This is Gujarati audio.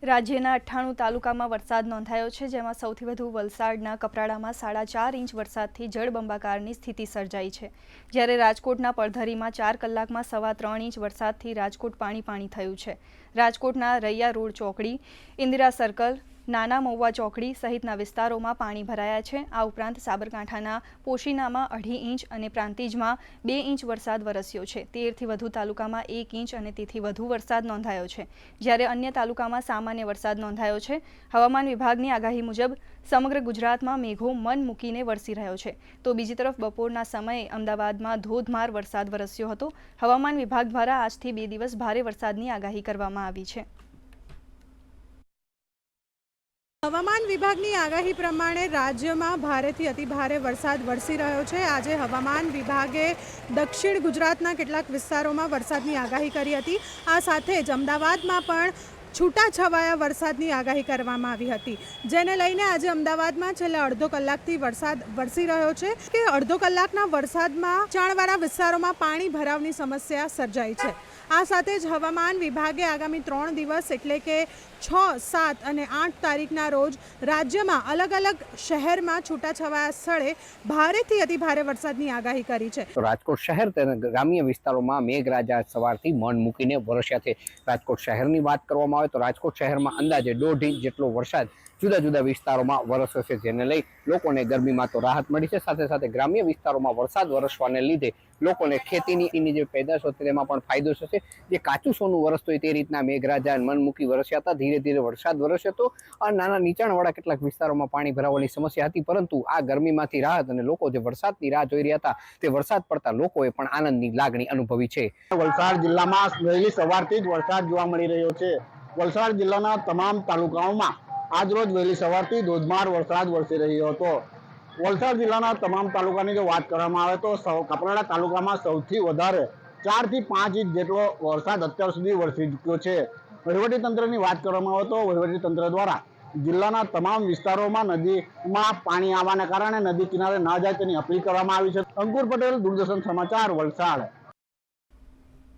રાજ્યના 98 તાલુકામાં વરસાદ નોંધાયો છે, જેમાં સૌથી વધુ વલસાડના કપરાડામાં 4.5 ઇંચ વરસાદથી જળબંબાકારની સ્થિતિ સર્જાઈ છે, જ્યારે રાજકોટના પડધરીમાં 4 કલાકમાં 3.25 ઇંચ વરસાદથી રાજકોટ પાણી થયું છે। રાજકોટના રૈયા રોડ ચોકડી, ઇન્દિરા સર્કલ, નાના મહુવા ચોકડી સહિતના વિસ્તારોમાં પાણી ભરાયા છે। આ ઉપરાંત સાબરકાંઠાના પોશીનામાં 2.5 ઇંચ અને પ્રાંતિજમાં 2 ઇંચ વરસાદ વરસ્યો છે। 13થી વધુ તાલુકામાં 1 ઇંચ અને તેથી વધુ વરસાદ નોંધાયો છે, જ્યારે અન્ય તાલુકામાં સામાન્ય વરસાદ નોંધાયો છે। હવામાન વિભાગની આગાહી મુજબ સમગ્ર ગુજરાતમાં મેઘો મન મૂકીને વરસી રહ્યો છે, તો બીજી તરફ બપોરના સમયે અમદાવાદમાં ધોધમાર વરસાદ વરસ્યો હતો। હવામાન વિભાગ દ્વારા આજથી 2 દિવસ ભારે વરસાદની આગાહી કરવામાં આવી છે। હવામાન વિભાગની આગાહી પ્રમાણે રાજ્યમાં ભારેથી અતિભારે વરસાદ વરસી રહ્યો છે। આજે હવામાન વિભાગે દક્ષિણ ગુજરાતના કેટલાક વિસ્તારોમાં વરસાદની આગાહી કરી હતી। આ સાથે જ અમદાવાદમાં પણ છૂટાછવાયા વરસાદની આગાહી કરવામાં આવી હતી, જેને લઈને આજે અમદાવાદમાં છેલ્લા અડધો કલાકથી વરસાદ વરસી રહ્યો છે કે અડધો કલાકના વરસાદમાં નીચાણવાળા વિસ્તારોમાં પાણી ભરાવની સમસ્યા સર્જાઈ છે। આ સાથે જ હવામાન વિભાગે આગામી 3 દિવસ એટલે કે 6, 7 અને 8 તારીખના રોજ રાજ્યમાં અલગ અલગ શહેરમાં છૂટાછવાયા સ્થળે ભારેથી અતિભારે વરસાદની આગાહી કરી છે। તો રાજકોટ શહેર તેના ગ્રામ્ય વિસ્તારોમાં મેઘરાજા સવારથી મન મૂકીને વરસ્યા છે। રાજકોટ શહેરની વાત કરવામાં આવે તો રાજકોટ શહેરમાં અંદાજે 1.5 ઇંચ જેટલો વરસાદ જુદા જુદા વિસ્તારોમાં વરસ્યો છે, જેને લઈ લોકોને ગરમીમાં તો રાહત મળી છે। સાથે સાથે ગ્રામ્ય વિસ્તારોમાં વરસાદ વરસવાને લીધે લોકોને ખેતીની જે પેદાશો છે તેમાં પણ ફાયદો થશે। જે કાચું સોનું વરસતું હોય તે રીતના મેઘરાજા મન મૂકી વરસ્યા હતા। ધીરે ધીરે વરસાદ વરસ્યો હતો અને નાના નીચાણવાળા કેટલાક વિસ્તારોમાં પાણી ભરાવાની સમસ્યા હતી, પરંતુ આ ગરમીમાંથી રાહત અને લોકો જે વરસાદની રાહ જોઈ રહ્યા હતા તે વરસાદ પડતા લોકોએ પણ આનંદની લાગણી અનુભવી છે। વલસાડ જિલ્લામાં વહેલી સવારથી જ વરસાદ જોવા મળી રહ્યો છે। વલસાડ જિલ્લાના તમામ તાલુકાઓમાં આજરોજ વહેલી સવારથી ધોધમાર વરસાદ વરસી રહ્યો હતો। વલસાડ જિલ્લાના તમામ તાલુકાની જો વાત કરવામાં આવે તો કપરાડા તાલુકામાં સૌથી વધારે 4 થી 5 ઇંચ જેટલો વરસાદ અત્યાર સુધી વરસી ચૂક્યો છે। વહીવટીતંત્રની વાત કરવામાં આવે તો વહીવટીતંત્ર દ્વારા જિલ્લાના તમામ વિસ્તારોમાં નદીમાં પાણી આવવાને કારણે નદી કિનારે ન જાય તેની અપીલ કરવામાં આવી છે। અંકુર પટેલ, દૂરદર્શન સમાચાર, વલસાડ।